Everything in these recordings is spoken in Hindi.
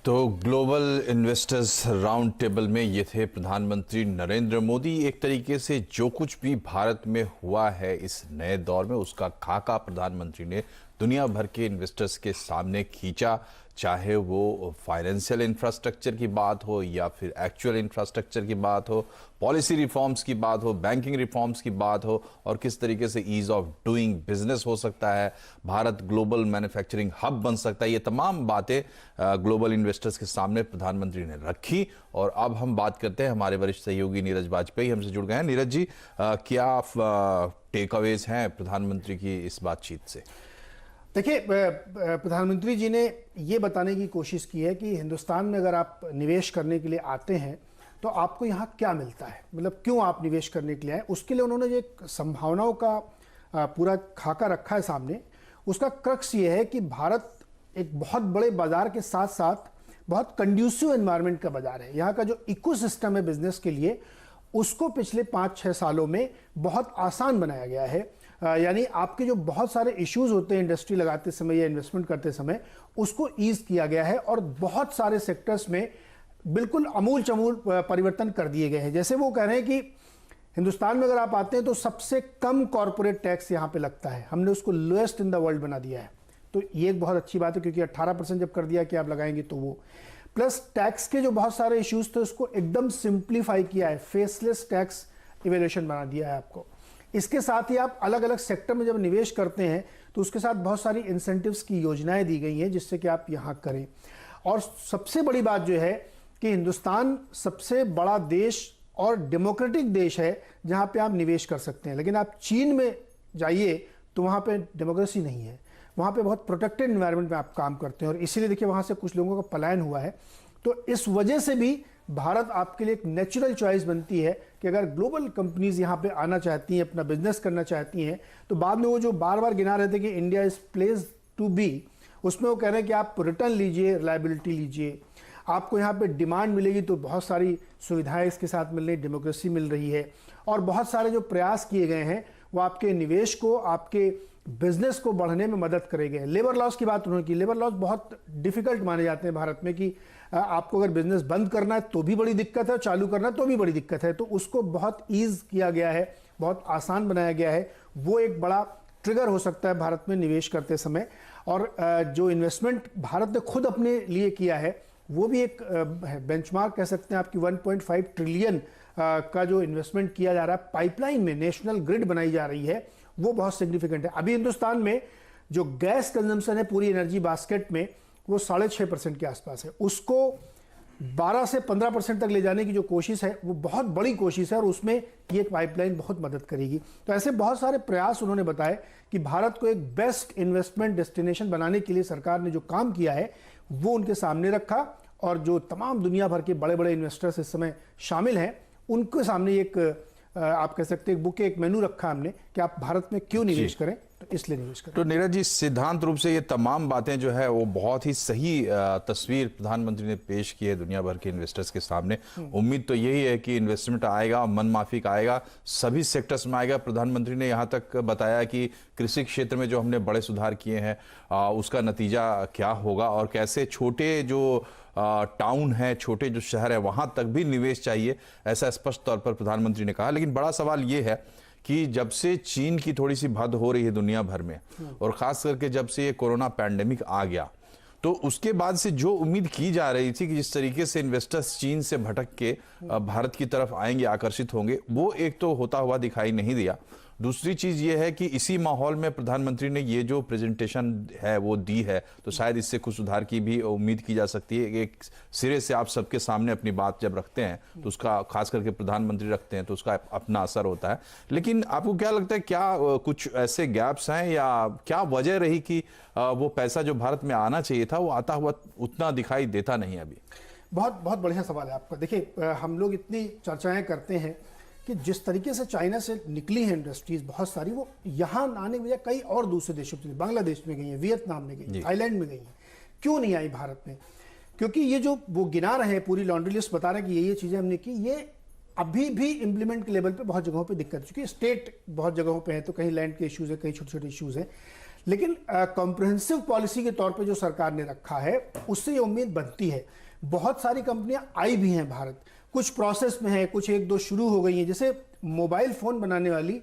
तो ग्लोबल इन्वेस्टर्स राउंड टेबल में ये थे प्रधानमंत्री नरेंद्र मोदी। एक तरीके से जो कुछ भी भारत में हुआ है इस नए दौर में, उसका खाका प्रधानमंत्री ने दुनिया भर के इन्वेस्टर्स के सामने खींचा। चाहे वो फाइनेंशियल इंफ्रास्ट्रक्चर की बात हो या फिर एक्चुअल इंफ्रास्ट्रक्चर की बात हो, पॉलिसी रिफॉर्म्स की बात हो, बैंकिंग रिफॉर्म्स की बात हो, और किस तरीके से ईज ऑफ डूइंग बिजनेस हो सकता है, भारत ग्लोबल मैन्युफैक्चरिंग हब बन सकता है। ये तमाम बातें ग्लोबल इन्वेस्टर्स के सामने प्रधानमंत्री ने रखी। और अब हम बात करते हैं, हमारे वरिष्ठ सहयोगी नीरज वाजपेयी हमसे जुड़ गए हैं। नीरज जी, क्या टेक अवेज हैं प्रधानमंत्री की इस बातचीत से? देखिए, प्रधानमंत्री जी ने ये बताने की कोशिश की है कि हिंदुस्तान में अगर आप निवेश करने के लिए आते हैं तो आपको यहाँ क्या मिलता है, मतलब क्यों आप निवेश करने के लिए आए। उसके लिए उन्होंने जो एक संभावनाओं का पूरा खाका रखा है सामने। उसका क्रक्स ये है कि भारत एक बहुत बड़े बाजार के साथ साथ बहुत कंड्यूसिव एनवायरनमेंट का बाजार है। यहाँ का जो इकोसिस्टम है बिजनेस के लिए, उसको पिछले 5-6 सालों में बहुत आसान बनाया गया है। यानी आपके जो बहुत सारे इश्यूज होते हैं इंडस्ट्री लगाते समय या इन्वेस्टमेंट करते समय, उसको ईज किया गया है और बहुत सारे सेक्टर्स में बिल्कुल अमूल चमूल परिवर्तन कर दिए गए हैं। जैसे वो कह रहे हैं कि हिंदुस्तान में अगर आप आते हैं तो सबसे कम कॉर्पोरेट टैक्स यहाँ पे लगता है, हमने उसको लोएस्ट इन द वर्ल्ड बना दिया है। तो ये एक बहुत अच्छी बात है, क्योंकि 18% जब कर दिया कि आप लगाएंगे तो वो प्लस टैक्स के जो बहुत सारे इश्यूज थे उसको एकदम सिंप्लीफाई किया है, फेसलेस टैक्स इवेल्यूएशन बना दिया है आपको। इसके साथ ही आप अलग अलग सेक्टर में जब निवेश करते हैं तो उसके साथ बहुत सारी इंसेंटिव्स की योजनाएं दी गई हैं जिससे कि आप यहां करें। और सबसे बड़ी बात जो है कि हिंदुस्तान सबसे बड़ा देश और डेमोक्रेटिक देश है जहां पे आप निवेश कर सकते हैं। लेकिन आप चीन में जाइए तो वहां पे डेमोक्रेसी नहीं है, वहां पे बहुत प्रोटेक्टेड एनवायरनमेंट में आप काम करते हैं और इसीलिए देखिए वहां से कुछ लोगों का पलायन हुआ है। तो इस वजह से भी भारत आपके लिए एक नेचुरल चॉइस बनती है कि अगर ग्लोबल कंपनीज यहाँ पे आना चाहती हैं, अपना बिजनेस करना चाहती हैं, तो बाद में वो जो बार बार गिना रहे थे कि India is place to be, उसमें वो कह रहे हैं कि आप रिटर्न लीजिए, रिलायबिलिटी लीजिए, आपको यहाँ पे डिमांड मिलेगी तो बहुत सारी सुविधाएं इसके साथ मिल रही, डेमोक्रेसी मिल रही है और बहुत सारे जो प्रयास किए गए हैं वो आपके निवेश को, आपके बिजनेस को बढ़ने में मदद करेंगे। लेबर लॉस की बात उन्होंने की। लेबर लॉस बहुत डिफिकल्ट माने जाते हैं भारत में कि आपको अगर बिजनेस बंद करना है तो भी बड़ी दिक्कत है, चालू करना है तो भी बड़ी दिक्कत है। तो उसको बहुत ईज किया गया है, बहुत आसान बनाया गया है। वो एक बड़ा ट्रिगर हो सकता है भारत में निवेश करते समय। और जो इन्वेस्टमेंट भारत ने खुद अपने लिए किया है वो भी एक बेंचमार्क कह सकते हैं। आपकी 1.5 ट्रिलियन का जो इन्वेस्टमेंट किया जा रहा है पाइपलाइन में, नेशनल ग्रिड बनाई जा रही है, वो बहुत सिग्निफिकेंट है। अभी हिंदुस्तान में जो गैस कंजम्पशन है पूरी एनर्जी बास्केट में वो 6.5% के आसपास है। उसको 12 से 15% तक ले जाने की जो कोशिश है वो बहुत बड़ी कोशिश है और उसमें ये पाइपलाइन बहुत मदद करेगी। तो ऐसे बहुत सारे प्रयास उन्होंने बताए कि भारत को एक बेस्ट इन्वेस्टमेंट डेस्टिनेशन बनाने के लिए सरकार ने जो काम किया है वो उनके सामने रखा और जो तमाम दुनिया भर के बड़े बड़े इन्वेस्टर्स इस समय शामिल हैं उनके सामने एक आप कह सकते हैं बुके, एक मेनू रखा हमने कि आप भारत में क्यों निवेश करें, तो इसलिए निवेश करें। तो नीरज जी, सिद्धांत रूप से ये तमाम बातें जो है वो बहुत ही सही तस्वीर प्रधानमंत्री ने पेश की है दुनिया भर के इन्वेस्टर्स के सामने। उम्मीद तो यही है कि इन्वेस्टमेंट आएगा, मन माफिक आएगा, सभी सेक्टर्स में आएगा। प्रधानमंत्री ने यहाँ तक बताया कि कृषि क्षेत्र में जो हमने बड़े सुधार किए हैं उसका नतीजा क्या होगा और कैसे छोटे जो टाउन है, छोटे जो शहर है, वहां तक भी निवेश चाहिए, ऐसा स्पष्ट तौर पर प्रधानमंत्री ने कहा। लेकिन बड़ा सवाल ये है कि जब से चीन की थोड़ी सी भद हो रही है दुनिया भर में और खास करके जब से ये कोरोना पैंडेमिक आ गया, तो उसके बाद से जो उम्मीद की जा रही थी कि जिस तरीके से इन्वेस्टर्स चीन से भटक के भारत की तरफ आएंगे, आकर्षित होंगे, वो एक तो होता हुआ दिखाई नहीं दिया। दूसरी चीज ये है कि इसी माहौल में प्रधानमंत्री ने ये जो प्रेजेंटेशन है वो दी है, तो शायद इससे कुछ सुधार की भी उम्मीद की जा सकती है। एक सिरे से आप सबके सामने अपनी बात जब रखते हैं तो उसका, खास करके प्रधानमंत्री रखते हैं, तो उसका अपना असर होता है। लेकिन आपको क्या लगता है, क्या कुछ ऐसे गैप्स हैं या क्या वजह रही कि वो पैसा जो भारत में आना चाहिए था वो आता हुआ उतना दिखाई देता नहीं अभी? बहुत बहुत बढ़िया सवाल है आपका। देखिए, हम लोग इतनी चर्चाएं करते हैं कि जिस तरीके से चाइना से निकली है इंडस्ट्रीज बहुत सारी, वो यहाँ आने के बजाय कई और दूसरे देशों में, बांग्लादेश में गई है, वियतनाम में गई, थाईलैंड में गई है, क्यों नहीं आई भारत में? क्योंकि ये जो वो गिना रहे हैं, पूरी लॉन्ड्री लिस्ट बता रहे हैं कि ये चीजें हमने की, ये अभी भी इंप्लीमेंट के लेवल पे बहुत जगहों पे दिक्कत है। क्योंकि स्टेट बहुत जगहों पे है, तो कहीं लैंड के इश्यूज है, कहीं छोटे छोटे इश्यूज है। लेकिन कॉम्प्रिहेंसिव पॉलिसी के तौर पे जो सरकार ने रखा है उससे ये उम्मीद बनती है। बहुत सारी कंपनियां आई भी हैं भारत, कुछ प्रोसेस में है, कुछ एक दो शुरू हो गई हैं। जैसे मोबाइल फोन बनाने वाली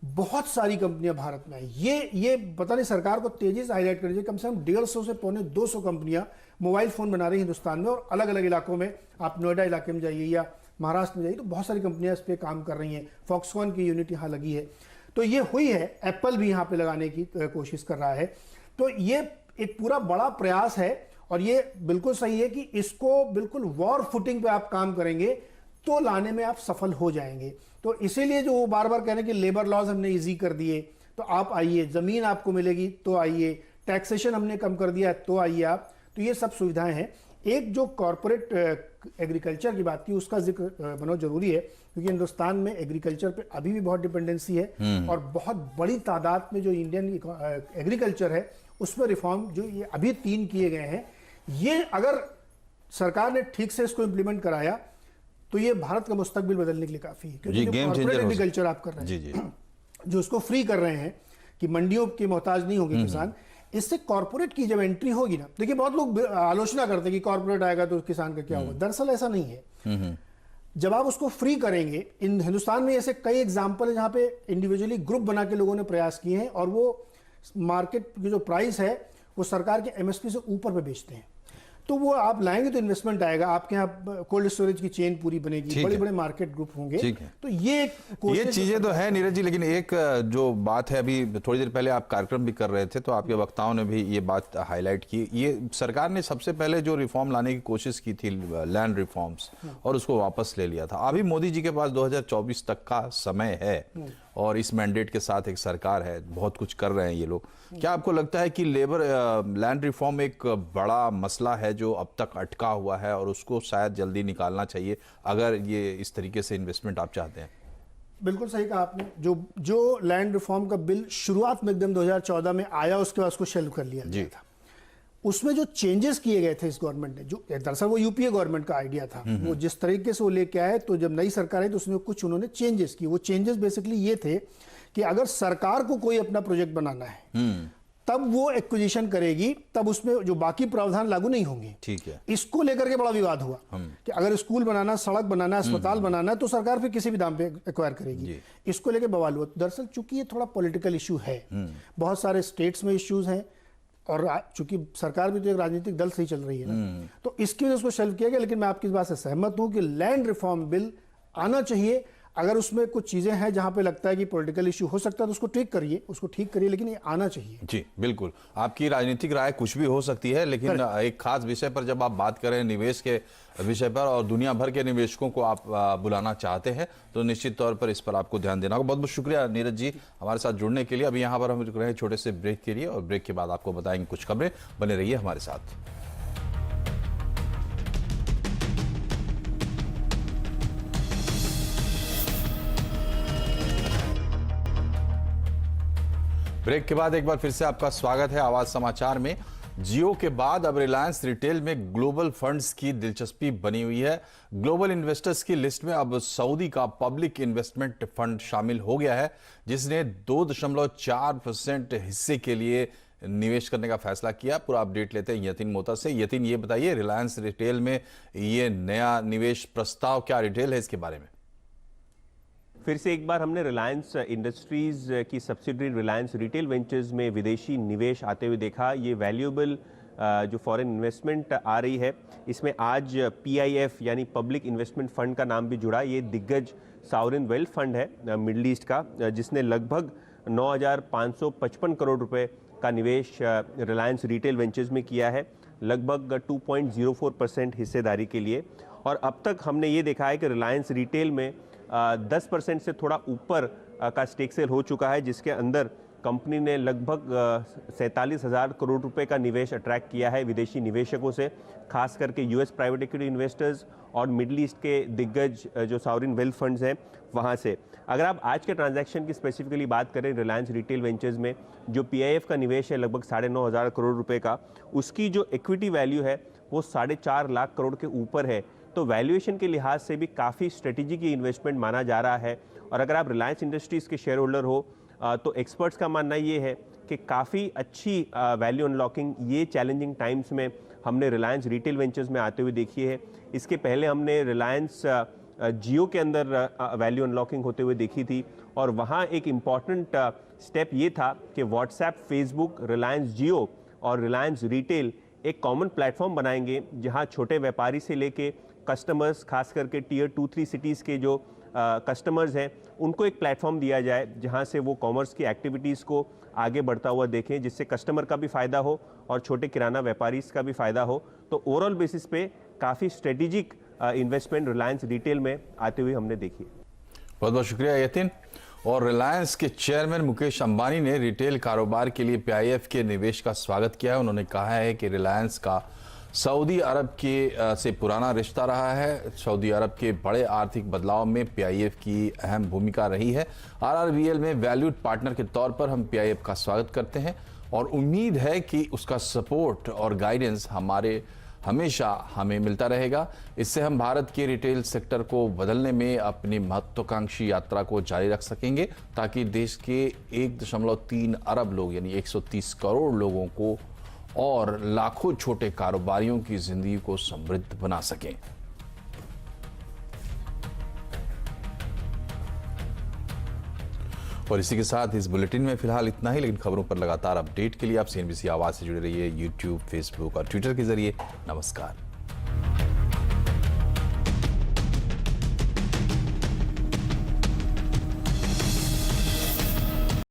बहुत सारी कंपनियां भारत में है। ये पता नहीं सरकार को तेजी से हाईलाइट करनी चाहिए। कम से कम 150 से पौने 200 कंपनियां मोबाइल फोन बना रही हैं हिंदुस्तान में, और अलग अलग इलाकों में, आप नोएडा इलाके में जाइए या महाराष्ट्र में जाइए तो बहुत सारी कंपनियां इस पर काम कर रही हैं। फॉक्सकॉन की यूनिट यहाँ लगी है, तो ये हुई है। एप्पल भी यहाँ पे लगाने की कोशिश कर रहा है। तो ये एक पूरा बड़ा प्रयास है, और ये बिल्कुल सही है कि इसको बिल्कुल वॉर फुटिंग पे आप काम करेंगे तो लाने में आप सफल हो जाएंगे। तो इसीलिए जो वो बार बार कह रहे हैं कि लेबर लॉज हमने इजी कर दिए तो आप आइए, जमीन आपको मिलेगी तो आइए, टैक्सेशन हमने कम कर दिया तो आइए आप। तो ये सब सुविधाएं हैं। एक जो कॉर्पोरेट एग्रीकल्चर की बात की उसका जिक्र मनोज जरूरी है, क्योंकि हिंदुस्तान में एग्रीकल्चर पे अभी भी बहुत डिपेंडेंसी है, और बहुत बड़ी तादाद में जो इंडियन एग्रीकल्चर है उसमें रिफॉर्म जो ये अभी 3 किए गए हैं, ये अगर सरकार ने ठीक से इसको इम्प्लीमेंट कराया तो ये भारत का मुस्तकबिल बदलने के लिए काफी है। क्योंकि जो कॉर्पोरेट एग्रीकल्चर आप कर रहे हैं, जो उसको फ्री कर रहे हैं कि मंडियों के मोहताज नहीं होंगे किसान, इससे कॉर्पोरेट की जब एंट्री होगी ना, देखिए बहुत लोग आलोचना करते हैं कि कॉर्पोरेट आएगा तो किसान का क्या होगा। दरअसल ऐसा नहीं है। जब आप उसको फ्री करेंगे, इन हिंदुस्तान में ऐसे कई एग्जाम्पल है जहां पे इंडिविजुअली ग्रुप बना के लोगों ने प्रयास किए हैं, और वो मार्केट की जो प्राइस है वो सरकार के एमएसपी से ऊपर पे बेचते हैं। तो वो आप लाएंगे तो इन्वेस्टमेंट आएगा, आपके यहाँ कोल्ड स्टोरेज की चेन पूरी बनेगी, बड़े बड़े मार्केट ग्रुप होंगे। तो ये चीजें तो है नीरज जी, लेकिन एक जो बात है, अभी थोड़ी देर पहले आप कार्यक्रम भी कर रहे थे तो आपके वक्ताओं ने भी ये बात हाईलाइट की। ये सरकार ने सबसे पहले जो रिफॉर्म लाने की कोशिश की थी, लैंड रिफॉर्म्स, और उसको वापस ले लिया था। अभी मोदी जी के पास 2024 तक का समय है, और इस मैंडेट के साथ एक सरकार है, बहुत कुछ कर रहे हैं ये लोग। क्या आपको लगता है कि लैंड रिफॉर्म एक बड़ा मसला है जो अब तक अटका हुआ है, और उसको शायद जल्दी निकालना चाहिए अगर ये इस तरीके से इन्वेस्टमेंट आप चाहते हैं? बिल्कुल सही कहा आपने। जो लैंड रिफॉर्म का बिल शुरुआत में एकदम 2014 में आया, उसके बाद उसको शेल्व कर लिया गया था। उसमें जो चेंजेस किए गए थे इस गवर्नमेंट ने, जो दरअसल वो यूपीए गवर्नमेंट का आइडिया था, वो जिस तरीके से वो लेके आए, तो जब नई सरकार आई तो उसमें कुछ उन्होंने चेंजेस किए। वो चेंजेस बेसिकली ये थे कि अगर सरकार को कोई अपना प्रोजेक्ट बनाना है तब वो एक्विजिशन करेगी, तब उसमें जो बाकी प्रावधान लागू नहीं होंगे। ठीक है। इसको लेकर के बड़ा विवाद हुआ कि अगर स्कूल बनाना, सड़क बनाना, अस्पताल बनाना तो सरकार फिर किसी भी दाम पे एक्वायर करेगी। इसको लेकर बवाल हुआ। दरअसल चूंकि ये थोड़ा पॉलिटिकल इशू है, बहुत सारे स्टेट्स में इश्यूज हैं, और चूंकि सरकार भी तो एक राजनीतिक दल से ही चल रही है ना, तो इसकी वजह से उसको शेल्व किया गया। लेकिन मैं आपकी इस बात से सहमत हूं कि लैंड रिफॉर्म बिल आना चाहिए। अगर उसमें कुछ चीजें हैं जहां पे लगता है कि पॉलिटिकल इशू हो सकता है तो उसको ठीक करिए, लेकिन ये आना चाहिए। जी बिल्कुल, आपकी राजनीतिक राय कुछ भी हो सकती है, लेकिन एक खास विषय पर जब आप बात करें, निवेश के विषय पर, और दुनिया भर के निवेशकों को आप बुलाना चाहते हैं, तो निश्चित तौर पर इस पर आपको ध्यान देना होगा। बहुत बहुत शुक्रिया नीरज जी हमारे साथ जुड़ने के लिए। अभी यहाँ पर हम रुक रहे हैं छोटे से ब्रेक के लिए, और ब्रेक के बाद आपको बताएंगे कुछ खबरें। बने रहिए हमारे साथ। ब्रेक के बाद एक बार फिर से आपका स्वागत है आवाज समाचार में। जियो के बाद अब रिलायंस रिटेल में ग्लोबल फंड्स की दिलचस्पी बनी हुई है। ग्लोबल इन्वेस्टर्स की लिस्ट में अब सऊदी का पब्लिक इन्वेस्टमेंट फंड शामिल हो गया है, जिसने 2.4% हिस्से के लिए निवेश करने का फैसला किया। पूरा अपडेट लेते हैं यतिन मोता से। यतिन, ये बताइए, रिलायंस रिटेल में ये नया निवेश प्रस्ताव क्या डिटेल है इसके बारे में? फिर से एक बार हमने रिलायंस इंडस्ट्रीज की सब्सिडरी रिलायंस रिटेल वेंचर्स में विदेशी निवेश आते हुए देखा। ये वैल्यूएबल जो फॉरेन इन्वेस्टमेंट आ रही है, इसमें आज PIF यानी पब्लिक इन्वेस्टमेंट फंड का नाम भी जुड़ा। ये दिग्गज सॉवरेन वेल्थ फंड है मिडल ईस्ट का, जिसने लगभग 9,555 करोड़ रुपए का निवेश रिलायंस रिटेल वेंचर्स में किया है, लगभग 2.04% हिस्सेदारी के लिए। और अब तक हमने ये देखा है कि रिलायंस रिटेल में 10% से थोड़ा ऊपर का स्टेक सेल हो चुका है, जिसके अंदर कंपनी ने लगभग 47,000 करोड़ रुपए का निवेश अट्रैक्ट किया है विदेशी निवेशकों से, खास करके US प्राइवेट इक्विटी इन्वेस्टर्स और मिडल ईस्ट के दिग्गज जो सॉवरेन वेल्थ फंड्स हैं वहाँ से। अगर आप आज के ट्रांजैक्शन की स्पेसिफिकली बात करें, रिलायंस रिटेल वेंचर्स में जो PIF का निवेश है लगभग 9,500 करोड़ रुपए का, उसकी जो इक्विटी वैल्यू है वो 4.5 लाख करोड़ के ऊपर है। तो वैल्यूएशन के लिहाज से भी काफ़ी स्ट्रेटेजिक इन्वेस्टमेंट माना जा रहा है। और अगर आप रिलायंस इंडस्ट्रीज़ के शेयर होल्डर हो तो एक्सपर्ट्स का मानना ये है कि काफ़ी अच्छी वैल्यू अनलॉकिंग ये चैलेंजिंग टाइम्स में हमने रिलायंस रिटेल वेंचर्स में आते हुए देखी है। इसके पहले हमने रिलायंस जियो के अंदर वैल्यू अनलॉकिंग होते हुए देखी थी, और वहाँ एक इम्पॉर्टेंट स्टेप ये था कि व्हाट्सएप, फेसबुक, रिलायंस जियो और रिलायंस रिटेल एक कॉमन प्लेटफॉर्म बनाएंगे जहाँ छोटे व्यापारी से लेके कस्टमर्स, खास करके टियर 2-3 सिटीज़ के जो कस्टमर्स हैं, उनको एक प्लेटफॉर्म दिया जाए जहाँ से वो कॉमर्स की एक्टिविटीज़ को आगे बढ़ता हुआ देखें, जिससे कस्टमर का भी फ़ायदा हो और छोटे किराना व्यापारी का भी फ़ायदा हो। तो ओवरऑल बेसिस पे काफ़ी स्ट्रेटेजिक इन्वेस्टमेंट रिलायंस रिटेल में आते हुए हमने देखी। बहुत बहुत शुक्रिया यतिन। और रिलायंस के चेयरमैन मुकेश अंबानी ने रिटेल कारोबार के लिए पीआईएफ के निवेश का स्वागत किया है। उन्होंने कहा है कि रिलायंस का सऊदी अरब के से पुराना रिश्ता रहा है। सऊदी अरब के बड़े आर्थिक बदलाव में पीआईएफ की अहम भूमिका रही है। आरआरबीएल में वैल्यूड पार्टनर के तौर पर हम पीआईएफ का स्वागत करते हैं और उम्मीद है कि उसका सपोर्ट और गाइडेंस हमेशा हमें मिलता रहेगा। इससे हम भारत के रिटेल सेक्टर को बदलने में अपनी महत्वाकांक्षी यात्रा को जारी रख सकेंगे, ताकि देश के 1.3 अरब लोग यानी 130 करोड़ लोगों को और लाखों छोटे कारोबारियों की जिंदगी को समृद्ध बना सकें। और इसी के साथ इस बुलेटिन में फिलहाल इतना ही, लेकिन खबरों पर लगातार अपडेट के लिए आप सीएनबीसी आवाज से जुड़े रहिए, यूट्यूब, फेसबुक और ट्विटर के जरिए। नमस्कार।